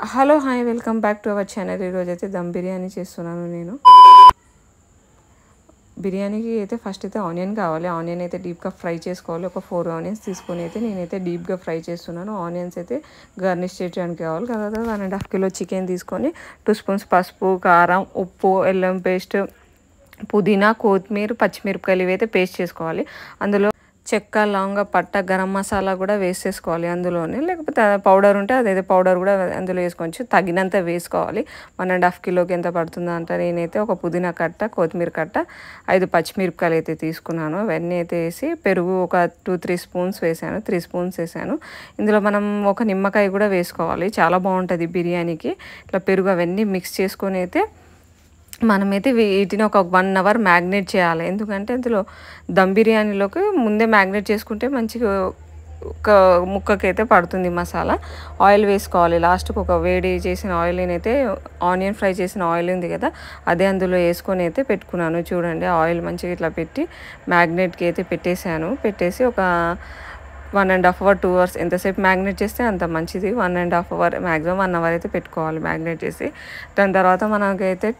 Hello hi welcome back to our channel. ఈరోజు అయితే దమ్ బిర్యానీ చేస్తున్నాను నేను. బిర్యానీకి అయితే ఫస్ట్ అయితే ఆనియన్ కావాలి. ఆనియన్ అయితే డీప్గా ఫ్రై చేసుకోవాలి. ఒక 4 ఆనియన్స్ తీసుకొని అయితే నేనైతే డీప్గా ఫ్రై చేస్తున్నాను. ఆనియన్స్ అయితే గార్నిష్ చేయడానికి కావాలి. తర్వాత 1.5 కిలో చికెన్ తీసుకొని 2 స్పూన్స్ పసుపు, కారం, ఉప్పు, అల్లం పేస్ట్, పుదీనా, కొత్తిమీర, పచ్చిమిరపకాయలు ఇవైతే పేస్ట్ చేసుకోవాలి. అందులో చెక్క, లవంగ, పట్ట, గరం మసాలా కూడా వేసేసుకోవాలి అందులోనే. లేకపోతే పౌడర్ ఉంటే అదైతే పౌడర్ కూడా అందులో వేసుకోవచ్చు. తగినంత వేసుకోవాలి. 1.5 కిలోకి ఎంత పడుతుందో అంటే నేనైతే ఒక పుదీనా కట్ట, కొత్తిమీర కట్ట, 5 పచ్చిమిరపకాయలు అయితే తీసుకున్నాను. అవన్నీ అయితే వేసి పెరుగు ఒక 2-3 స్పూన్స్ వేసాను. 3 స్పూన్స్ వేసాను. ఇందులో మనం ఒక నిమ్మకాయ కూడా వేసుకోవాలి. చాలా బాగుంటుంది బిర్యానీకి. ఇట్లా పెరుగు అవన్నీ మిక్స్ చేసుకొని అయితే మనమైతే వీటిని ఒక 1 అవర్ మ్యాగ్నేట్ చేయాలి. ఎందుకంటే అందులో దమ్ బిర్యానీలోకి ముందే మ్యాగ్నేట్ చేసుకుంటే మంచిగా ఒక ముక్కకైతే పడుతుంది మసాలా. ఆయిల్ వేసుకోవాలి. లాస్ట్కి ఒక వేడి చేసిన ఆయిల్ నేనైతే ఆనియన్ ఫ్రై చేసిన ఆయిల్ ఉంది కదా, అదే అందులో వేసుకొని అయితే పెట్టుకున్నాను. చూడండి, ఆయిల్ మంచిగా ఇట్లా పెట్టి మ్యాగ్నేట్కి అయితే పెట్టేసి ఒక 1.5 అవర్ 2 అవర్స్ ఎంతసేపు మ్యాగ్నేట్ చేస్తే అంత మంచిది. 1.5 అవర్ మ్యాక్సిమం 1 అవర్ అయితే పెట్టుకోవాలి మ్యాగ్నేట్ చేసి. దాని తర్వాత మనకైతే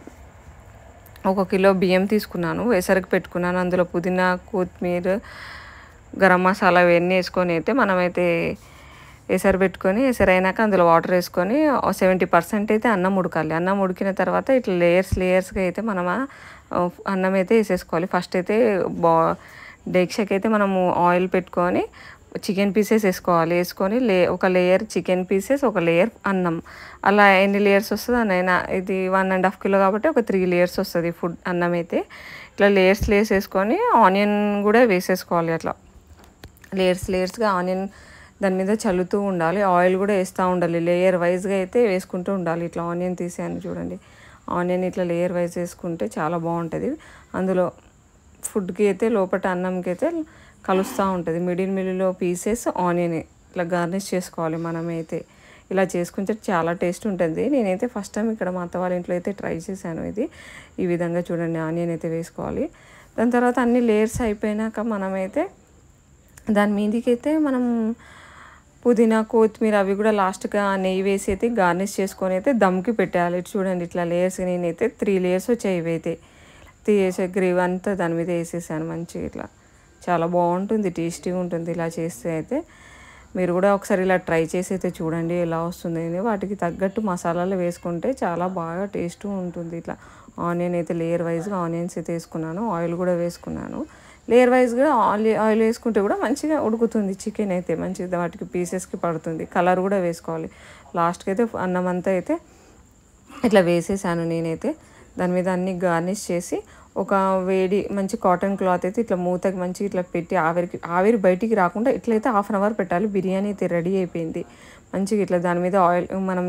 1 కిలో బియ్యం తీసుకున్నాను, ఎసరికి పెట్టుకున్నాను. అందులో పుదీనా, కొత్తిమీర, గరం మసాలా ఇవన్నీ వేసుకొని అయితే మనమైతే ఎసరు పెట్టుకొని, ఎసరు అయినాక అందులో వాటర్ వేసుకొని 70% అయితే అన్నం ఉడకాలి. అన్నం ఉడికిన తర్వాత ఇట్లా లేయర్స్గా అయితే మనం అన్నం అయితే వేసేసుకోవాలి. ఫస్ట్ అయితే డేక్షకి అయితే మనము ఆయిల్ పెట్టుకొని చికెన్ పీసెస్ వేసుకొని ఒక లేయర్ చికెన్ పీసెస్, ఒక లేయర్ అన్నం, అలా ఎన్ని లేయర్స్ వస్తుందో అన్నైనా. ఇది 1.5 కిలో కాబట్టి ఒక 3 లేయర్స్ వస్తుంది ఫుడ్ అన్నం అయితే. ఇట్లా లేయర్స్ వేసుకొని ఆనియన్ కూడా వేసేసుకోవాలి. అట్లా లేయర్స్గా ఆనియన్ దాని మీద చల్లుతూ ఉండాలి. ఆయిల్ కూడా వేస్తూ ఉండాలి. లేయర్ వైజ్గా అయితే వేసుకుంటూ ఉండాలి. ఇట్లా ఆనియన్ తీసాను చూడండి. ఆనియన్ ఇట్లా లేయర్ వైజ్ వేసుకుంటే చాలా బాగుంటుంది. అందులో ఫుడ్కి అయితే లోపల అన్నంకి అయితే కలుస్తూ ఉంటుంది. మిడిల్లో పీసెస్ ఆనియన్ ఇట్లా గార్నిష్ చేసుకోవాలి. మనమైతే ఇలా చేసుకుంటే చాలా టేస్ట్ ఉంటుంది. నేనైతే ఫస్ట్ టైం ఇక్కడ మా అత్త వాళ్ళ ఇంట్లో అయితే ట్రై చేశాను. ఇది ఈ విధంగా చూడండి, ఆనియన్ అయితే వేసుకోవాలి. దాని తర్వాత అన్ని లేయర్స్ అయిపోయినాక మనమైతే దాని మీదకి అయితే మనం పుదీనా, కొత్తిమీర అవి కూడా లాస్ట్గా నెయ్యి వేసి అయితే గార్నిష్ చేసుకొని అయితే దమ్కి పెట్టాలి. చూడండి, ఇట్లా లేయర్స్ నేనైతే 3 లేయర్స్ వచ్చాయి. ఇవైతే తీసేసే గ్రేవీ అంతా దాని మీద వేసేసాను మంచిగా. ఇట్లా చాలా బాగుంటుంది, టేస్టీగా ఉంటుంది. ఇలా చేస్తే అయితే మీరు కూడా ఒకసారి ఇలా ట్రై చేసి అయితే చూడండి ఎలా వస్తుంది. వాటికి తగ్గట్టు మసాలాలు వేసుకుంటే చాలా బాగా టేస్ట్ ఉంటుంది. ఇట్లా ఆనియన్ అయితే లేయర్ వైజ్గా ఆనియన్స్ అయితే వేసుకున్నాను. ఆయిల్ కూడా వేసుకున్నాను. లేయర్ వైజ్గా ఆయిల్ వేసుకుంటే కూడా మంచిగా ఉడుకుతుంది. చికెన్ అయితే మంచిగా వాటికి పీసెస్కి పడుతుంది. కలర్ కూడా వేసుకోవాలి. లాస్ట్కి అయితే అన్నం అంతా అయితే ఇట్లా వేసేసాను నేనైతే. దాని మీద అన్ని గార్నిష్ చేసి ఒక వేడి మంచి కాటన్ క్లాత్ అయితే ఇట్లా మూతకి మంచిగా ఇట్లా పెట్టి ఆవిరి బయటికి రాకుండా ఇట్లయితే 1/2 అవర్ పెట్టాలి. బిర్యానీ అయితే రెడీ అయిపోయింది. మంచిగా ఇట్లా దాని మీద ఆయిల్ మనం